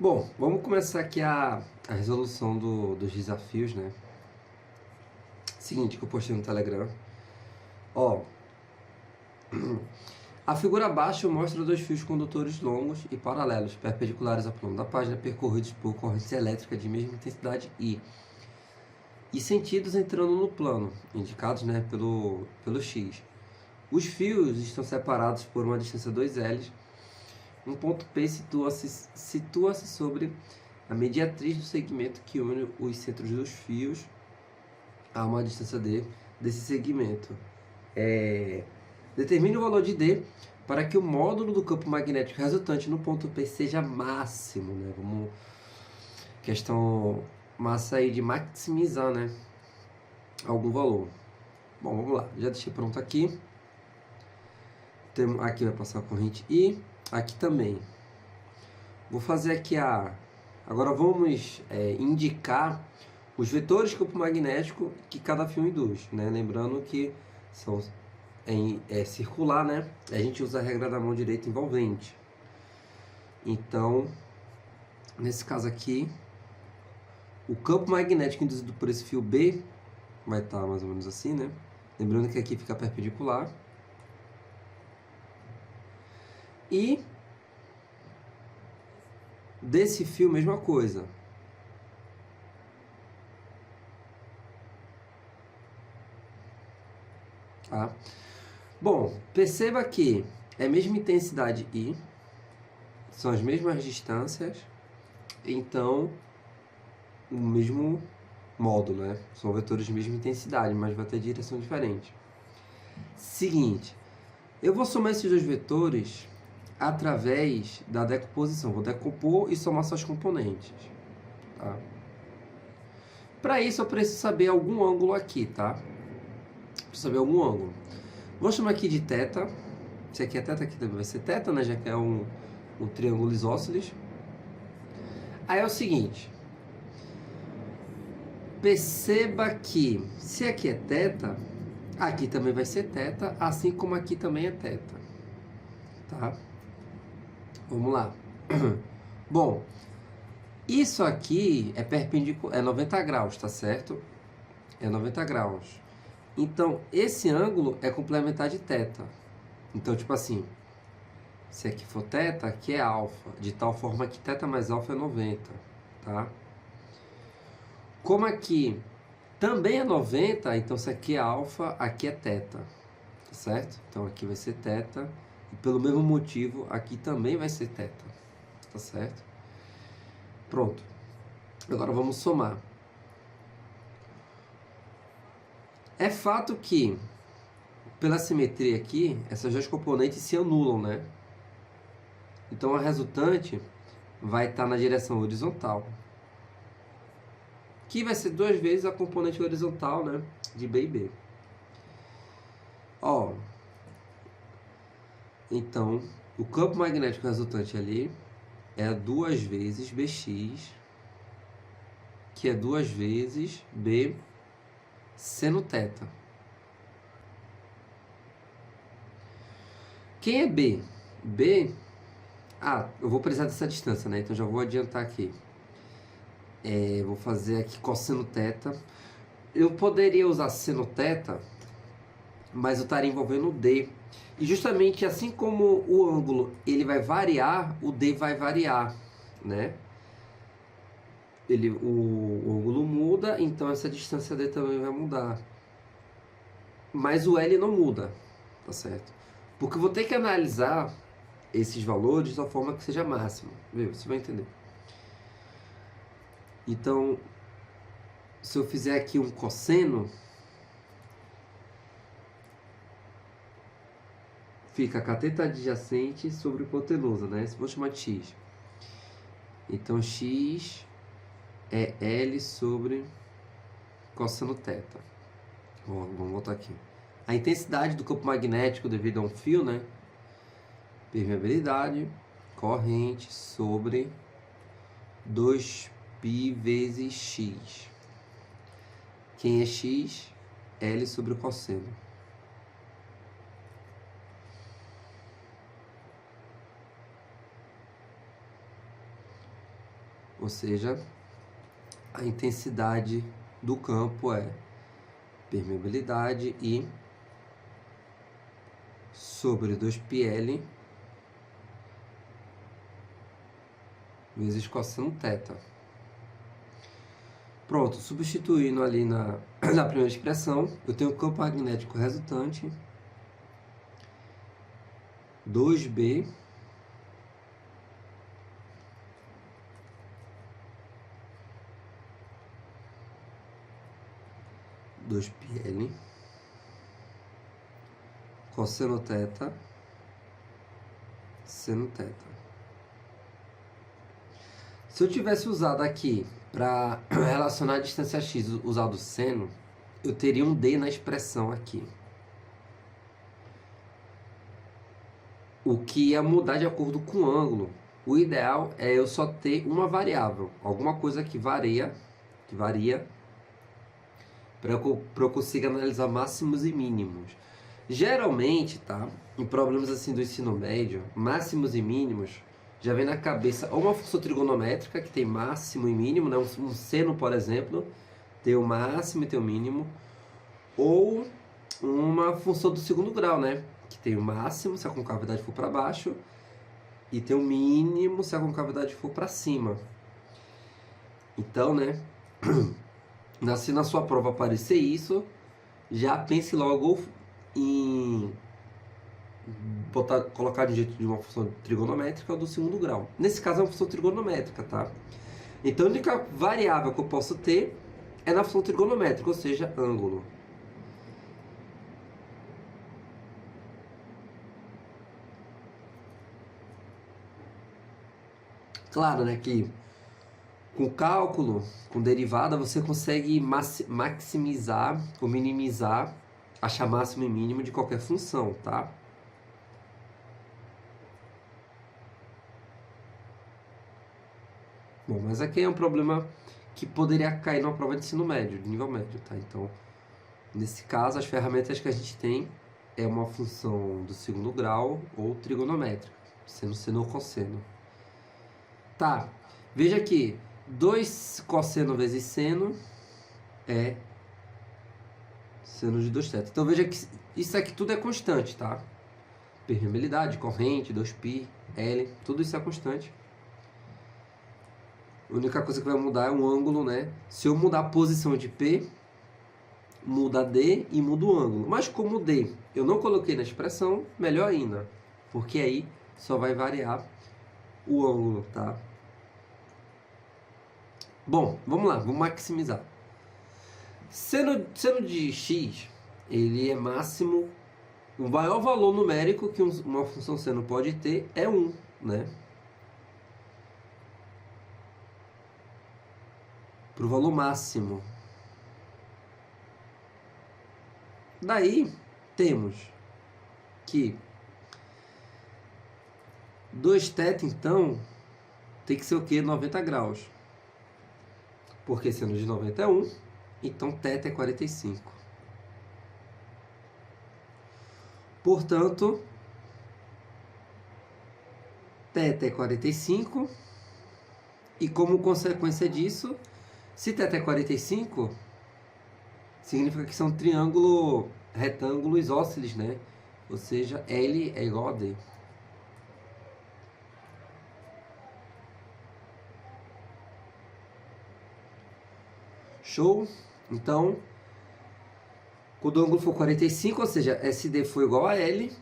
Bom, vamos começar aqui a resolução dos desafios, né? Seguinte, que eu postei no Telegram. Ó, a figura abaixo mostra dois fios condutores longos e paralelos, perpendiculares ao plano da página, percorridos por correntes elétricas de mesma intensidade e sentidos entrando no plano, indicados, né, pelo X. Os fios estão separados por uma distância 2L. Um ponto P situa-se sobre a mediatriz do segmento que une os centros dos fios a uma distância D desse segmento. Determine o valor de D para que o módulo do campo magnético resultante no ponto P seja máximo, né? Questão massa aí de maximizar, né? Algum valor. Bom, vamos lá. Já deixei pronto aqui. Aqui vai passar a corrente I. Aqui também. Vou fazer aqui Agora vamos indicar os vetores de campo magnético que cada fio induz, né? Lembrando que são circular, né? A gente usa a regra da mão direita envolvente. Então, nesse caso aqui, o campo magnético induzido por esse fio B vai estar mais ou menos assim, né? Lembrando que aqui fica perpendicular. E desse fio, mesma coisa. Tá? Bom, perceba que é a mesma intensidade I, são as mesmas distâncias, então o mesmo módulo, né? São vetores de mesma intensidade, mas vai ter direção diferente. Seguinte, eu vou somar esses dois vetores através da decomposição. Vou decompor e somar suas componentes. Tá? Para isso eu preciso saber algum ângulo aqui, tá? Preciso saber algum ângulo. Vou chamar aqui de θ. Esse aqui é θ, aqui também vai ser θ, né? Já que é um triângulo isósceles. Aí é o seguinte. Perceba que se aqui é θ, aqui também vai ser θ, assim como aqui também é θ. Tá? Vamos lá. Bom, isso aqui é perpendicular, é 90 graus, tá certo? É 90 graus. Então, esse ângulo é complementar de θ. Então, tipo assim, se aqui for θ, aqui é alfa, de tal forma que θ mais alfa é 90, tá? Como aqui também é 90, então se aqui é alfa, aqui é θ, tá certo? Então aqui vai ser θ, e pelo mesmo motivo, aqui também vai ser θ, tá certo? Pronto. Agora vamos somar. É fato que, pela simetria aqui, essas duas componentes se anulam, né? Então a resultante vai estar na direção horizontal, que vai ser duas vezes a componente horizontal, né, de B e B. Ó, então o campo magnético resultante ali é duas vezes BX, que é duas vezes B seno θ. Quem é B? B, eu vou precisar dessa distância, né? Então já vou adiantar aqui. Vou fazer aqui cosseno θ. Eu poderia usar seno θ, mas eu estaria envolvendo o D. E justamente assim como o ângulo ele vai variar, o D vai variar, né? O ângulo muda, então essa distância D também vai mudar. Mas o L não muda, tá certo? Porque eu vou ter que analisar esses valores de uma forma que seja máxima, viu? Você vai entender. Então, se eu fizer aqui um cosseno, fica a cateta adjacente sobre hipotenusa, né? Vou chamar de x. Então, x é L sobre cosseno θ. Vamos voltar aqui. A intensidade do campo magnético devido a um fio, né? Permeabilidade, corrente sobre 2π vezes x. Quem é x? L sobre o cosseno. Ou seja, a intensidade do campo é permeabilidade I sobre 2πL vezes cosseno θ. Pronto, substituindo ali na primeira expressão, eu tenho o campo magnético resultante 2B πL cosseno θ seno θ. Se eu tivesse usado aqui para relacionar a distância x usado seno, eu teria um d na expressão aqui. O que ia mudar de acordo com o ângulo. O ideal é eu só ter uma variável, alguma coisa que varia, para eu conseguir analisar máximos e mínimos. Geralmente, tá? Em problemas assim do ensino médio, máximos e mínimos já vem na cabeça ou uma função trigonométrica que tem máximo e mínimo, né? Um seno, por exemplo, tem o máximo e tem o mínimo, ou uma função do segundo grau, né? Que tem o máximo se a concavidade for para baixo e tem o mínimo se a concavidade for para cima. Então, né? Se na sua prova aparecer isso, já pense logo em colocar de jeito de uma função trigonométrica ou do segundo grau. Nesse caso é uma função trigonométrica, tá? Então a única variável que eu posso ter é na função trigonométrica, ou seja, ângulo. Claro, né, que com cálculo, com derivada, você consegue maximizar ou minimizar, achar máximo e mínimo de qualquer função, tá? Bom, mas aqui é um problema que poderia cair numa prova de ensino médio, de nível médio, tá? Então, nesse caso, as ferramentas que a gente tem é uma função do segundo grau ou trigonométrica, seno, seno ou cosseno. Tá, veja aqui, 2 cosseno vezes seno é seno de 2θ. Então veja que isso aqui tudo é constante, tá? Permeabilidade, corrente, 2π, L, tudo isso é constante. A única coisa que vai mudar é o ângulo, né? Se eu mudar a posição de P, muda D e muda o ângulo. Mas como D eu não coloquei na expressão, melhor ainda, porque aí só vai variar o ângulo, tá? Bom, vamos lá, vamos maximizar. Seno de x, ele é máximo, o maior valor numérico que uma função seno pode ter é 1, né? Para o valor máximo. Daí, temos que 2θ, então, tem que ser o quê? 90 graus. Porque seno de 90 é 1, então θ é 45. Portanto, θ é 45, e como consequência disso, se θ é 45, significa que são triângulo retângulo isósceles, né? Ou seja, L é igual a D. Show? Então, quando o ângulo for 45, ou seja, SD for igual a L,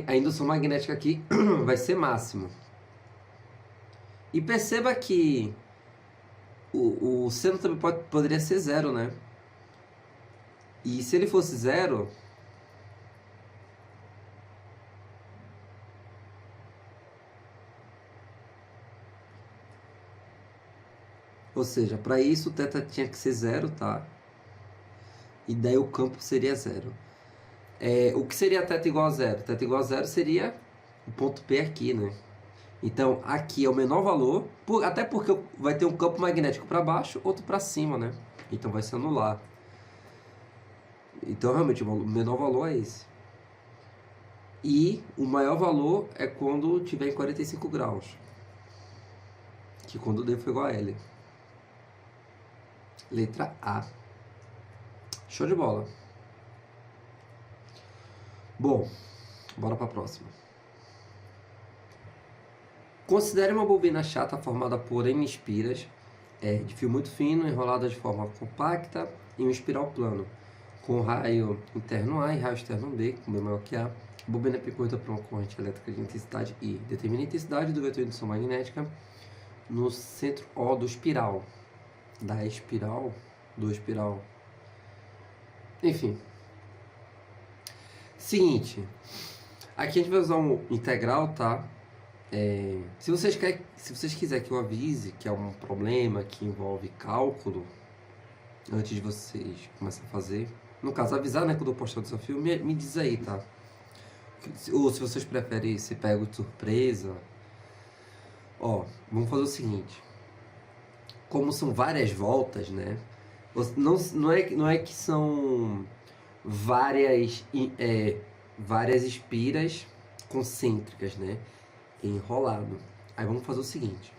a indução magnética aqui vai ser máximo. E perceba que o seno também poderia ser zero, né? E se ele fosse zero, ou seja, para isso o θ tinha que ser zero, tá? E daí o campo seria zero. O que seria θ igual a zero? Θ igual a zero seria o ponto P aqui, né? Então, aqui é o menor valor, até porque vai ter um campo magnético para baixo, outro para cima, né? Então vai se anular. Então, realmente, o menor valor é esse. E o maior valor é quando tiver em 45 graus. que quando D for igual a L. Letra A. Show de bola. Bom, bora para a próxima. Considere uma bobina chata formada por N espiras de fio muito fino, enrolada de forma compacta em um espiral plano, com raio interno A e raio externo B, com B maior que A. A bobina é percorrida por uma corrente elétrica de intensidade I. Determine a intensidade do vetor de indução magnética no centro O do espiral. Da espiral? Do espiral. Enfim. Seguinte. Aqui a gente vai usar um integral, tá? Se vocês quiserem que eu avise que é um problema que envolve cálculo, antes de vocês começarem a fazer, no caso, avisar, né, quando eu postar o desafio, me diz aí, tá? Ou se vocês preferem ser pego de surpresa. Ó, vamos fazer o seguinte. Como são várias voltas, né? Não é que são várias espiras concêntricas, né? Enrolado. Aí vamos fazer o seguinte.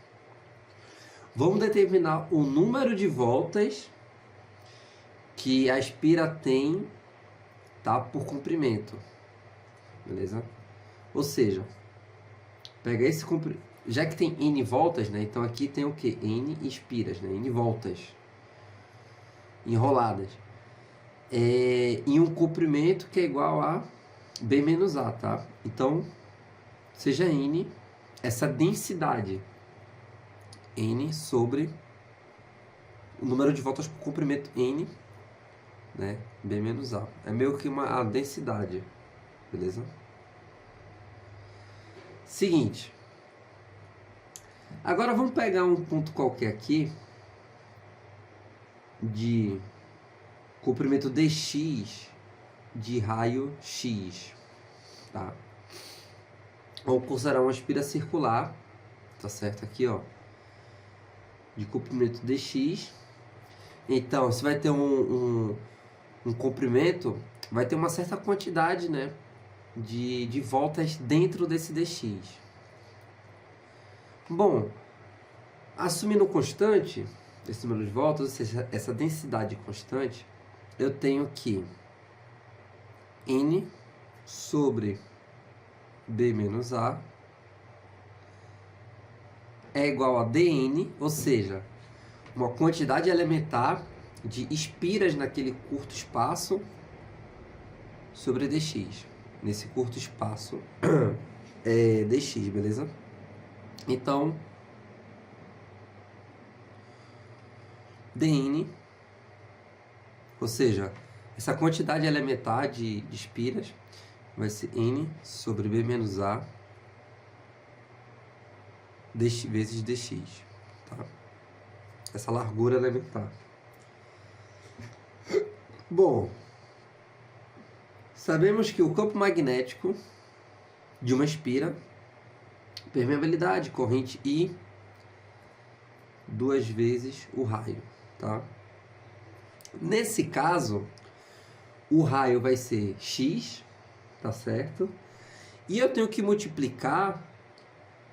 Vamos determinar o número de voltas que a espira tem, tá? Por comprimento. Beleza? Ou seja, pega esse comprimento. Já que tem N voltas, né? Então aqui tem o que? N espiras, né? N voltas enroladas. Em um comprimento que é igual a B menos A, tá? Então, seja N, essa densidade. N sobre o número de voltas por comprimento N, né? B menos A. É meio que a densidade. Beleza? Seguinte. Agora vamos pegar um ponto qualquer aqui de comprimento dx de raio x, tá? Vamos considerar uma espira circular, tá certo? Aqui, ó, de comprimento dx. Então, você vai ter um comprimento, vai ter uma certa quantidade, né, de voltas dentro desse dx. Bom, assumindo constante esse número de voltas, ou seja, essa densidade constante, eu tenho que N sobre B menos A é igual a dN, ou seja, uma quantidade elementar de espiras naquele curto espaço sobre dx. Nesse curto espaço dx, beleza? Então, dN, ou seja, essa quantidade elementar de espiras vai ser N sobre B menos A vezes dx, tá? Essa largura elementar. Bom, sabemos que o campo magnético de uma espira, permeabilidade, corrente I, 2 vezes o raio, tá? Nesse caso, o raio vai ser x, tá certo? E eu tenho que multiplicar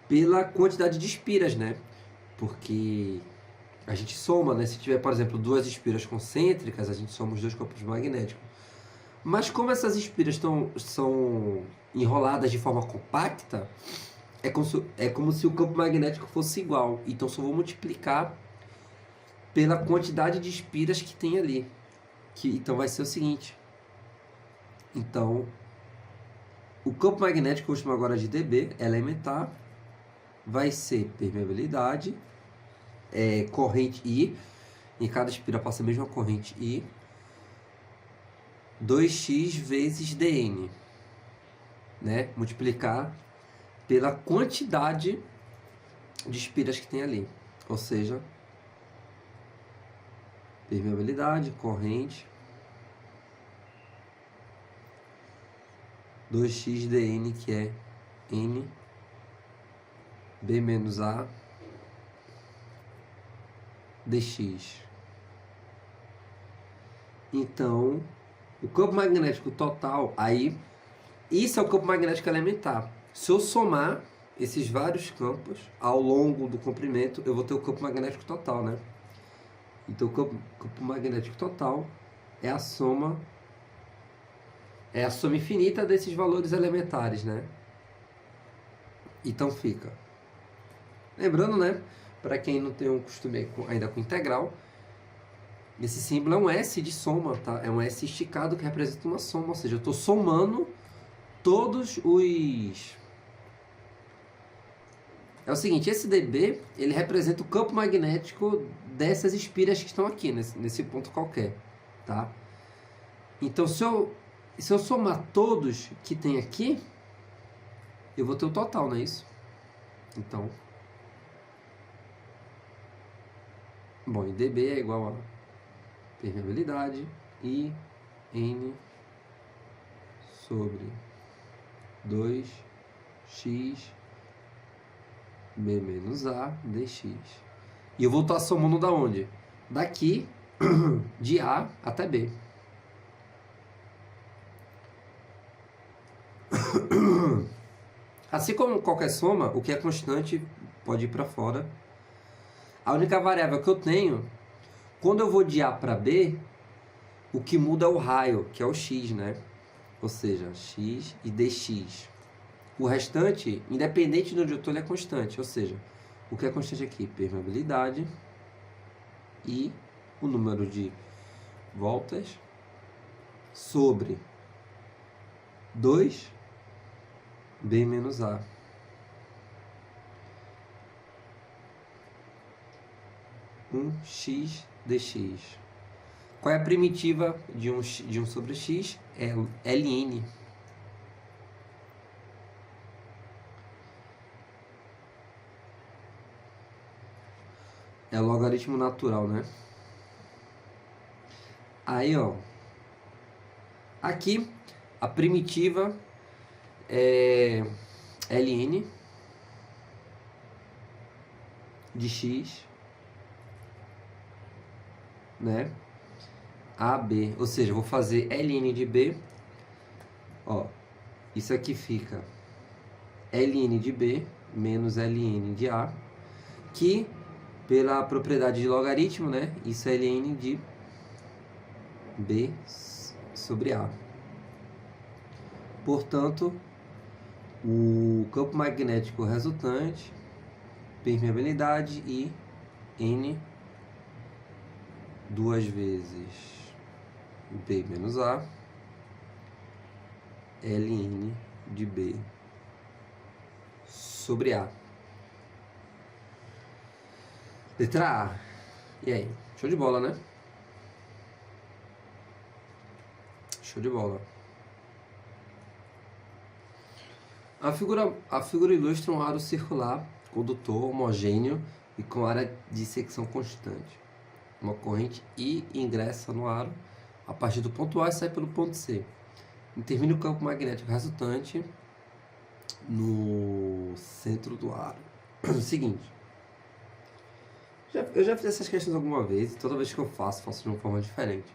pela quantidade de espiras, né? Porque a gente soma, né? Se tiver, por exemplo, 2 espiras concêntricas, a gente soma os 2 campos magnéticos. Mas como essas espiras são enroladas de forma compacta, é como se o campo magnético fosse igual. Então só vou multiplicar pela quantidade de espiras que tem ali. Então vai ser o seguinte. Então, o campo magnético, que eu vou chamar agora de dB, elementar, vai ser permeabilidade, corrente I, em cada espira passa a mesma corrente I, 2x vezes dN, né? Multiplicar pela quantidade de espiras que tem ali, ou seja, permeabilidade, corrente, 2x dN, que é N B menos A dx. Então, o campo magnético total, aí, isso é o campo magnético elementar. Se eu somar esses vários campos, ao longo do comprimento, eu vou ter o campo magnético total, né? Então, o campo magnético total é a soma infinita desses valores elementares, né? Então fica. Lembrando, né? Para quem não tem um costume ainda com integral, esse símbolo é um S de soma, tá? É um S esticado que representa uma soma, ou seja, eu estou somando todos os... É o seguinte, esse dB, ele representa o campo magnético dessas espiras que estão aqui, nesse ponto qualquer, tá? Então, se eu somar todos que tem aqui, eu vou ter o total, não é isso? Então, bom, e dB é igual a permeabilidade I N sobre 2x B menos A dx. E eu vou estar somando da onde? Daqui, de A até B. Assim como qualquer soma, o que é constante pode ir para fora. A única variável que eu tenho, quando eu vou de A para B, o que muda é o raio, que é o x, né? Ou seja, x e dx. O restante, independente de onde eu estou, ele é constante. Ou seja, o que é constante aqui? Permeabilidade e o número de voltas sobre 2B menos A. X dx. Qual é a primitiva de 1 sobre x? É ln. É logaritmo natural, né? Aí, ó. Aqui, a primitiva é ln de x, né? AB, ou seja, eu vou fazer ln de B, ó, isso aqui fica ln de B menos ln de A, que pela propriedade de logaritmo, né, isso é ln de B sobre A. Portanto, o campo magnético resultante, permeabilidade e N 2 vezes B menos A, ln de B sobre A. Letra A. E aí? Show de bola, né? Show de bola. A figura ilustra um aro circular, condutor, homogêneo e com área de secção constante. Uma corrente I ingressa no aro a partir do ponto A e sai pelo ponto C. Intervine o campo magnético resultante no centro do aro. Seguinte. Eu já fiz essas questões alguma vez e toda vez que eu faço de uma forma diferente.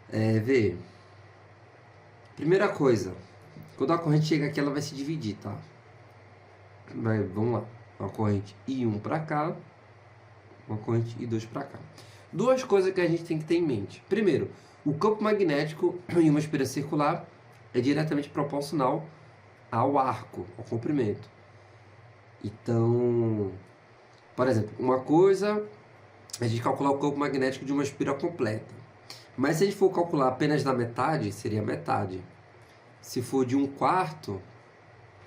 Vê. Primeira coisa. Quando a corrente chega aqui, ela vai se dividir, tá? Vamos lá. Uma corrente I1 para cá, uma corrente I2 para cá. Duas coisas que a gente tem que ter em mente. Primeiro, o campo magnético em uma espira circular é diretamente proporcional ao arco, ao comprimento. Então, por exemplo, uma coisa é a gente calcular o campo magnético de uma espira completa. Mas se a gente for calcular apenas na metade, seria metade. Se for de 1/4,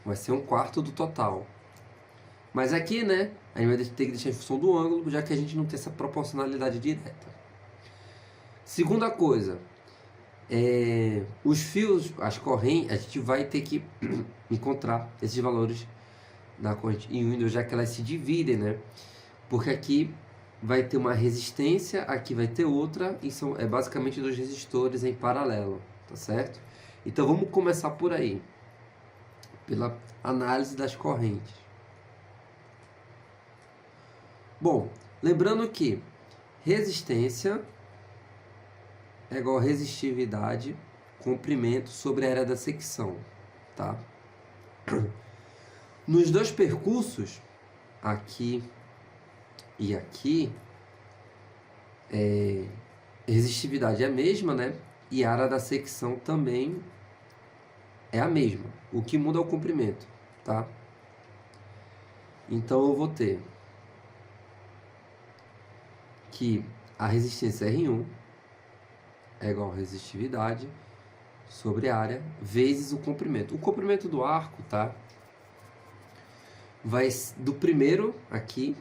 vai ser 1/4 do total. Mas aqui, né, a gente vai ter que deixar em função do ângulo, já que a gente não tem essa proporcionalidade direta. Segunda coisa, os fios, as correntes, a gente vai ter que encontrar esses valores da corrente I1 e I2, já que elas se dividem, né? Porque aqui vai ter uma resistência, aqui vai ter outra, e são basicamente dois resistores em paralelo, tá certo? Então vamos começar por aí, pela análise das correntes. Bom, lembrando que resistência é igual a resistividade, comprimento sobre a área da secção, tá? Nos dois percursos, aqui e aqui, resistividade é a mesma, né? E a área da secção também é a mesma. O que muda é o comprimento, tá? Então eu vou ter que a resistência R1 é igual a resistividade sobre a área vezes o comprimento. O comprimento do arco, tá? Vai do primeiro aqui,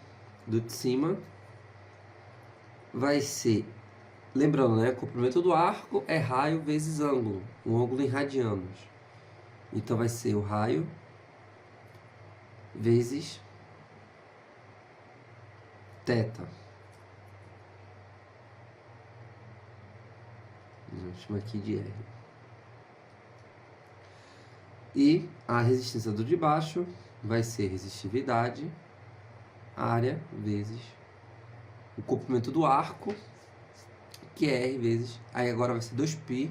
do de cima, vai ser, lembrando, né? O comprimento do arco é raio vezes ângulo, o ângulo em radianos. Então vai ser o raio vezes θ. Vamos chamar aqui de R. E a resistência do de baixo vai ser resistividade, área, vezes o comprimento do arco, que é R vezes... Aí agora vai ser 2π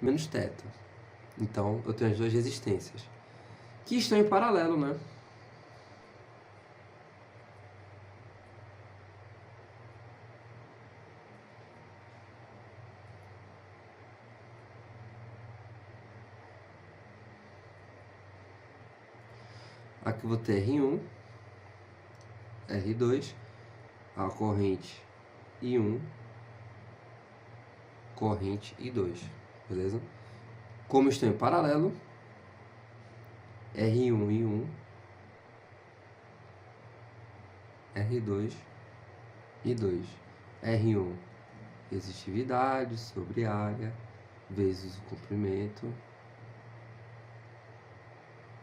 menos θ. Então, eu tenho as duas resistências, que estão em paralelo, né? Aqui eu vou ter R1, R2, a corrente I1, corrente I2, beleza? Como estão em paralelo, R1, I1, R2, I2. R1, resistividade sobre área, vezes o comprimento.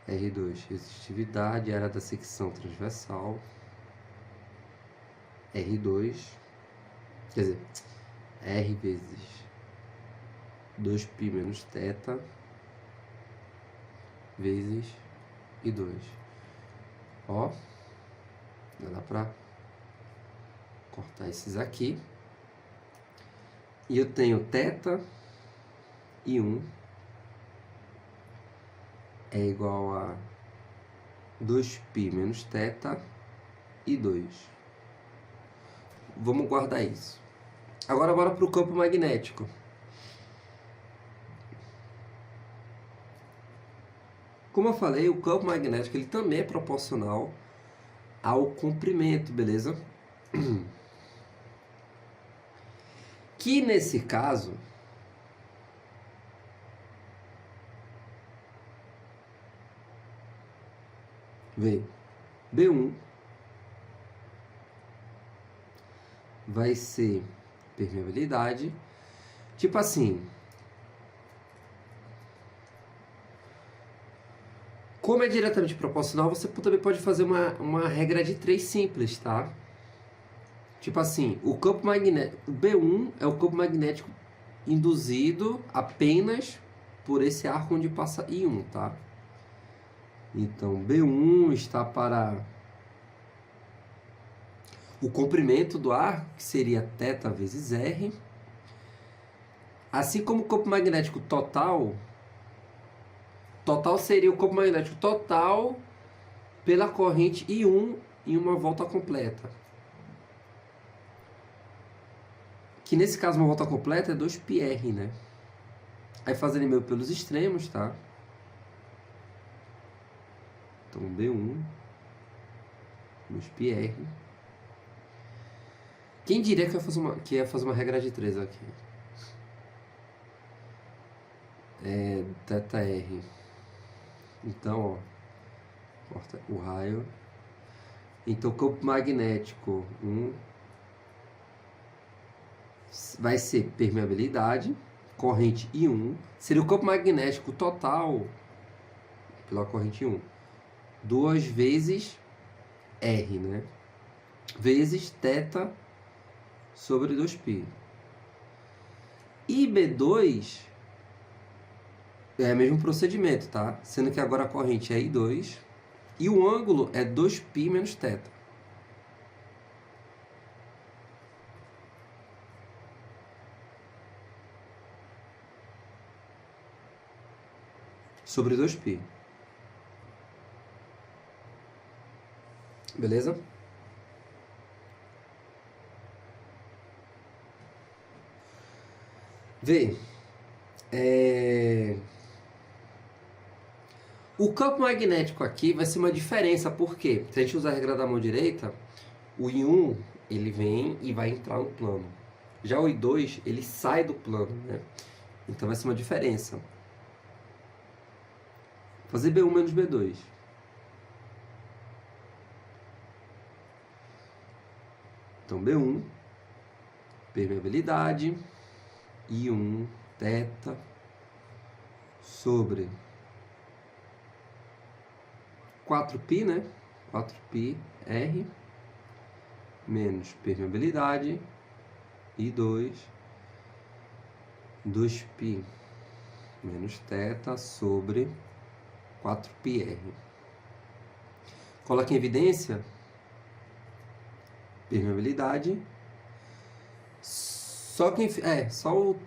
R2, resistividade, área da secção transversal. R2, quer dizer, R vezes 2π menos θ, vezes I2. Ó, dá pra cortar esses aqui. E eu tenho θ I1 é igual a 2π menos θ I2. Vamos guardar isso. Agora bora para o campo magnético. Como eu falei, o campo magnético ele também é proporcional ao comprimento, beleza? Que nesse caso vem B1 vai ser permeabilidade, tipo assim, como é diretamente proporcional, você também pode fazer uma regra de 3 simples, tá? Tipo assim, o campo magnético, o B1 é o campo magnético induzido apenas por esse arco onde passa I1, tá? Então, B1 está para o comprimento do arco, que seria θ vezes R. Assim como o campo magnético total, total seria o campo magnético total pela corrente I1 em uma volta completa. Que nesse caso uma volta completa é 2πr, né? Aí fazendo meu pelos extremos, tá? Então B1 2πr. Quem diria que ia fazer uma regra de 3 aqui? É θr. Então, ó, corta o raio. Então, campo magnético 1 vai ser permeabilidade, corrente I1, seria o campo magnético total pela corrente I1, 2 vezes R, né? Vezes θ sobre 2π. E B2 é o mesmo procedimento, tá? Sendo que agora a corrente é I2 e o ângulo é 2π menos θ. Sobre 2π. Beleza? Vê. O campo magnético aqui vai ser uma diferença, porque se a gente usar a regra da mão direita, o I1 ele vem e vai entrar no plano. Já o I2 ele sai do plano, né? Então vai ser uma diferença. Vou fazer B1 menos B2. Então B1, permeabilidade, I1, θ, sobre 4π, né? 4π R, menos permeabilidade, I2, 2π menos θ sobre 4πr. Coloque em evidência permeabilidade, só o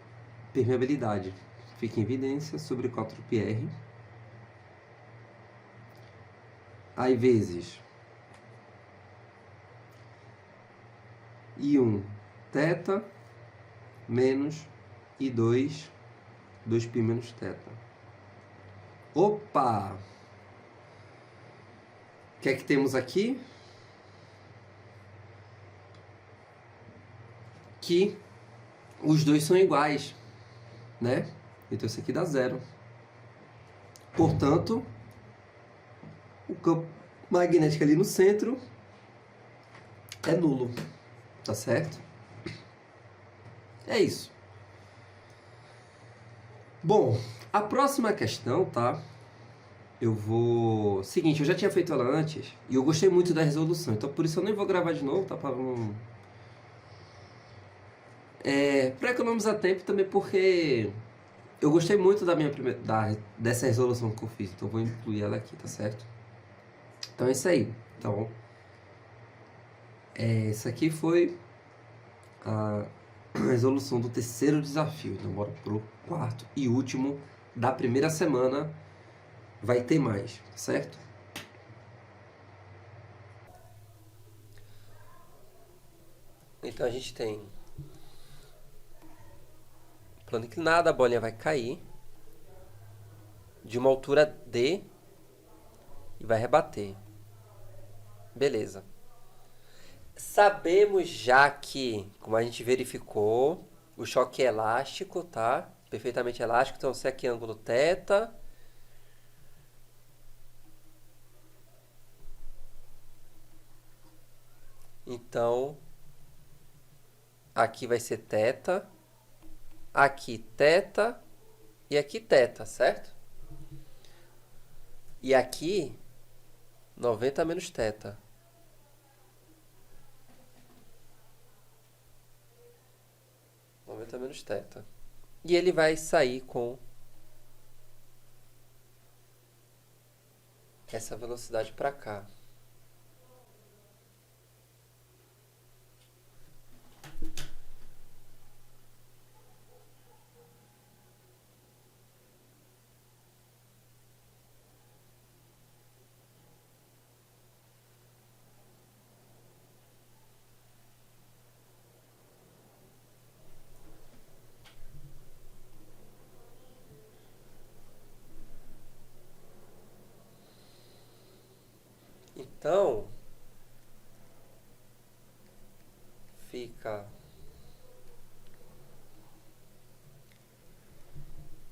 permeabilidade fica em evidência sobre 4πr. Aí vezes I1 θ menos I2 2π menos θ. Opa! O que é que temos aqui? Que os dois são iguais, né? Então isso aqui dá zero. Portanto, o campo magnético ali no centro é nulo, tá certo? É isso. Bom, a próxima questão, tá? Seguinte, eu já tinha feito ela antes e eu gostei muito da resolução, então por isso eu nem vou gravar de novo, tá? Para não... Para economizar tempo também, porque eu gostei muito dessa resolução que eu fiz, então eu vou incluir ela aqui, tá certo? Então é isso aí. Então, essa aqui foi a resolução do terceiro desafio. Então bora pro quarto e último da primeira semana. Vai ter mais, certo? Então a gente tem plano inclinado, a bolinha vai cair de uma altura D e vai rebater. Beleza. Sabemos já que, como a gente verificou, o choque é elástico, tá? Perfeitamente elástico. Então, se aqui é ângulo θ, então aqui vai ser θ, aqui θ e aqui θ, certo? E aqui 90 menos θ. Menos θ. E ele vai sair com essa velocidade para cá. Então, fica...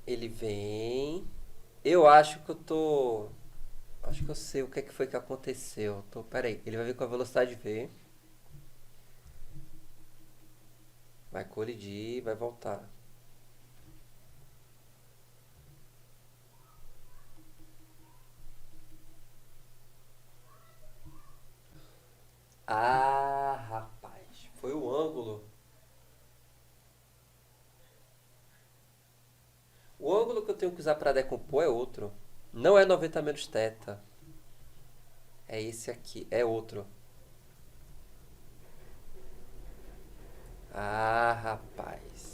Ele vem... Eu acho que eu tô... Acho que eu sei o que é que foi que aconteceu. Peraí, ele vai vir com a velocidade V. Vai colidir, vai voltar. Ah, rapaz. Foi o ângulo. O ângulo que eu tenho que usar para decompor é outro. Não é 90 menos θ. É esse aqui. É outro. Ah, rapaz.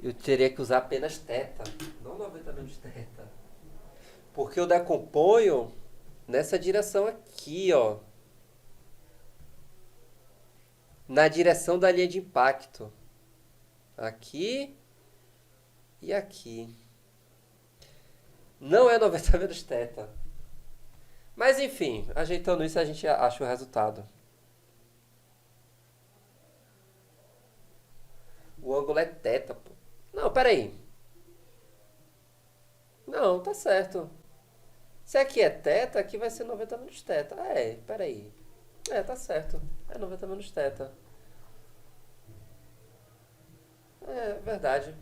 Eu teria que usar apenas θ. Não 90 menos θ. Porque eu decomponho nessa direção aqui, ó. Na direção da linha de impacto. Aqui e aqui. Não é 90 menos θ. Mas enfim, ajeitando isso a gente acha o resultado. O ângulo é θ, pô. Não, peraí. Não, tá certo. Se aqui é θ, aqui vai ser 90 menos θ. É, peraí. É, tá certo. É 90 menos θ. É verdade.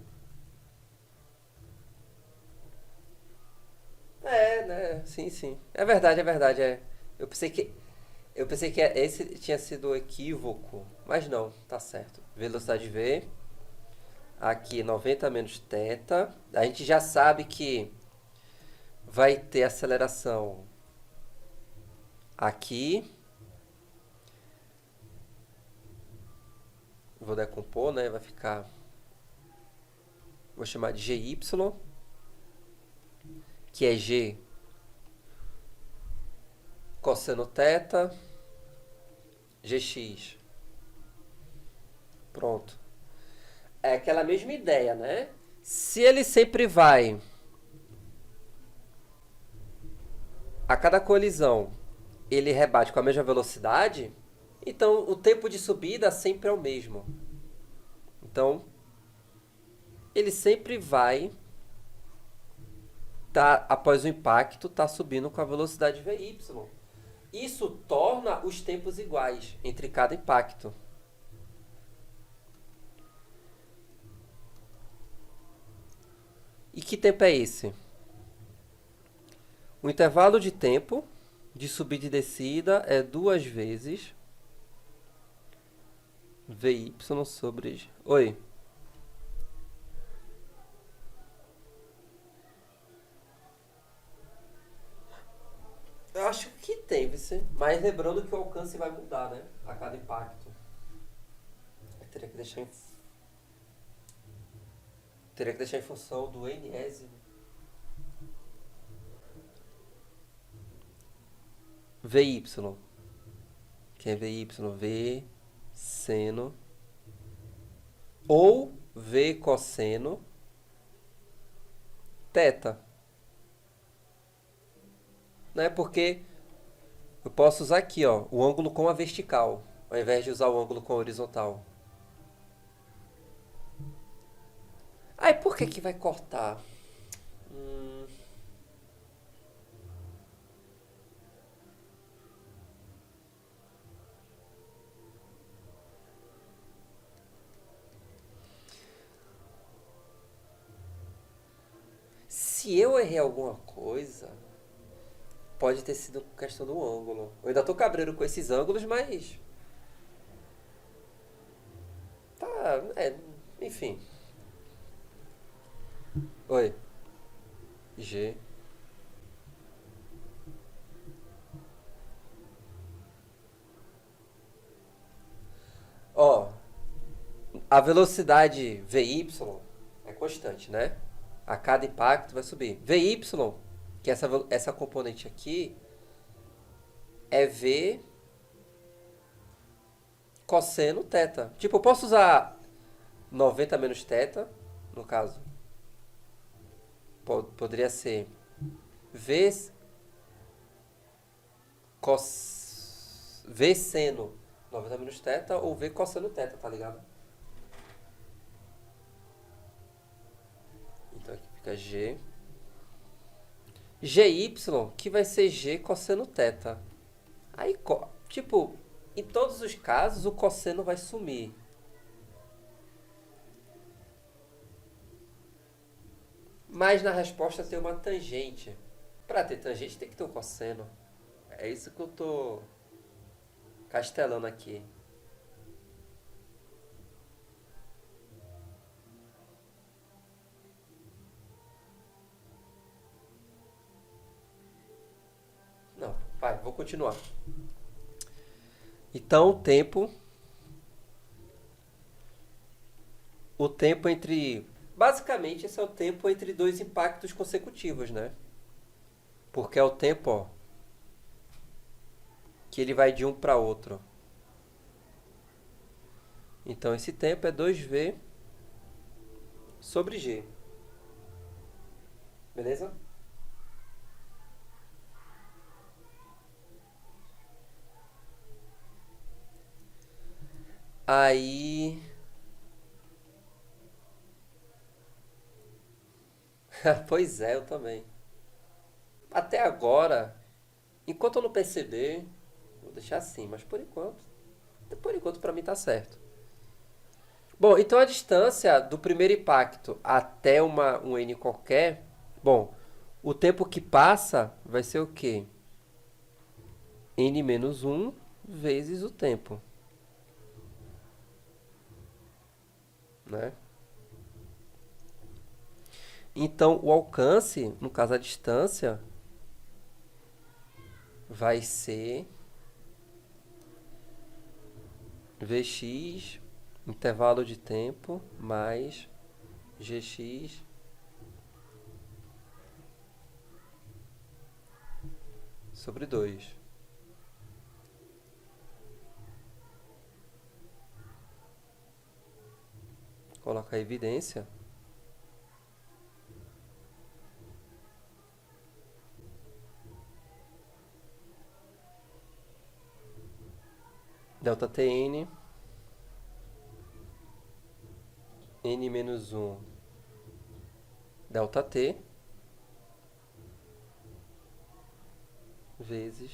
É, né? Sim, sim. É verdade, é verdade. É. Eu pensei que. Eu pensei que esse tinha sido equívoco. Mas não, tá certo. Velocidade V. Aqui 90 menos θ. A gente já sabe que vai ter aceleração aqui. Vou decompor, né? Vai ficar. Vou chamar de GY. Que é G cosseno θ. GX. Pronto. É aquela mesma ideia, né? Se ele sempre vai a cada colisão, ele rebate com a mesma velocidade, então o tempo de subida sempre é o mesmo. Então, ele sempre vai após o impacto, tá subindo com a velocidade VY. Isso torna os tempos iguais entre cada impacto. E que tempo é esse? O intervalo de tempo de subida e descida é 2 vezes VY sobre... Oi. Eu acho que tem, você. Mas lembrando que o alcance vai mudar, né? A cada impacto. Eu teria que deixar em função do nésimo. VY. Que é VY, V seno. Ou V cosseno θ. Né? Porque eu posso usar aqui, ó, o ângulo com a vertical, ao invés de usar o ângulo com a horizontal. Aí por que vai cortar? Se eu errei alguma coisa, pode ter sido questão do ângulo. Eu ainda tô cabreiro com esses ângulos, mas... Tá, enfim. Oi. G. Ó, a velocidade VY é constante, né? A cada impacto vai subir. VY, que é essa componente aqui, é V cosseno θ. Tipo, eu posso usar 90 menos θ, no caso. Poderia ser V V seno 90 menos θ ou V cosseno θ, tá ligado? Então aqui fica G. GY, que vai ser G cosseno θ. Aí, tipo, em todos os casos, o cosseno vai sumir. Mas na resposta tem uma tangente. Para ter tangente tem que ter um cosseno. É isso que eu tô castelando aqui. Não, vai, vou continuar. Então, o tempo entre... Basicamente, esse é o tempo entre dois impactos consecutivos, né? Porque é o tempo, ó, que ele vai de um para outro. Então, esse tempo é 2V sobre G. Beleza? Aí... Pois é, eu também. Até agora, enquanto eu não perceber, vou deixar assim, mas por enquanto para mim tá certo. Bom, então a distância do primeiro impacto até um N qualquer, bom, o tempo que passa vai ser o quê? N menos 1 vezes o tempo, né? Então, o alcance, no caso a distância, vai ser Vx, intervalo de tempo, mais Gx sobre 2. Coloca a evidência. Delta Tn, n menos 1, delta T, vezes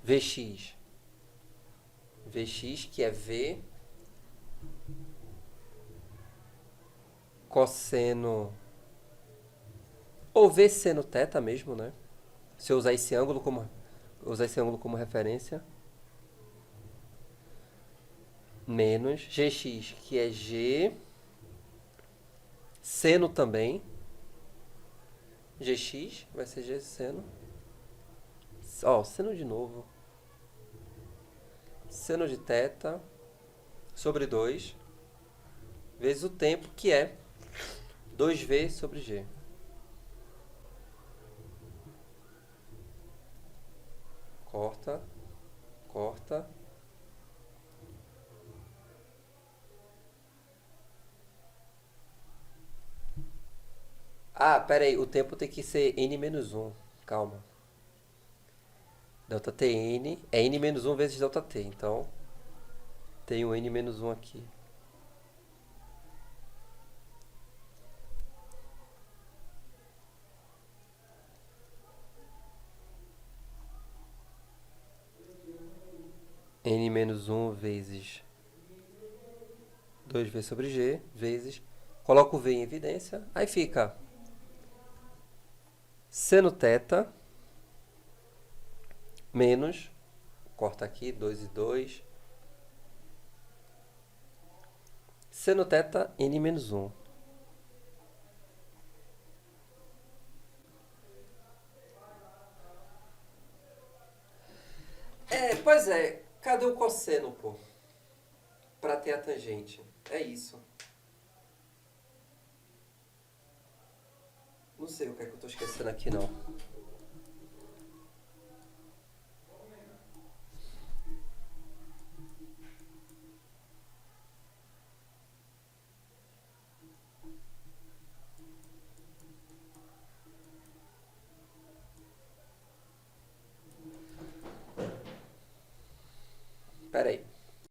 Vx. Vx, que é V cosseno, ou V seno θ mesmo, né? Se eu usar esse ângulo como referência, menos Gx, que é G, seno também, Gx vai ser G seno, ó, seno de novo, seno de θ sobre 2, vezes o tempo, que é 2V sobre G. Corta, corta. Ah, pera aí, o tempo tem que ser n menos 1. Calma. Delta Tn é n menos 1 vezes delta T. Então, tem o n menos 1 aqui. N menos 1 vezes 2V sobre G, vezes... Coloco o V em evidência, aí fica seno θ menos... Corta aqui, 2 e 2. Seno θ n menos 1. É, pois é. Cadê o cosseno, pô? Pra ter a tangente. É isso. Não sei o que é que eu tô esquecendo aqui, não. Pera aí.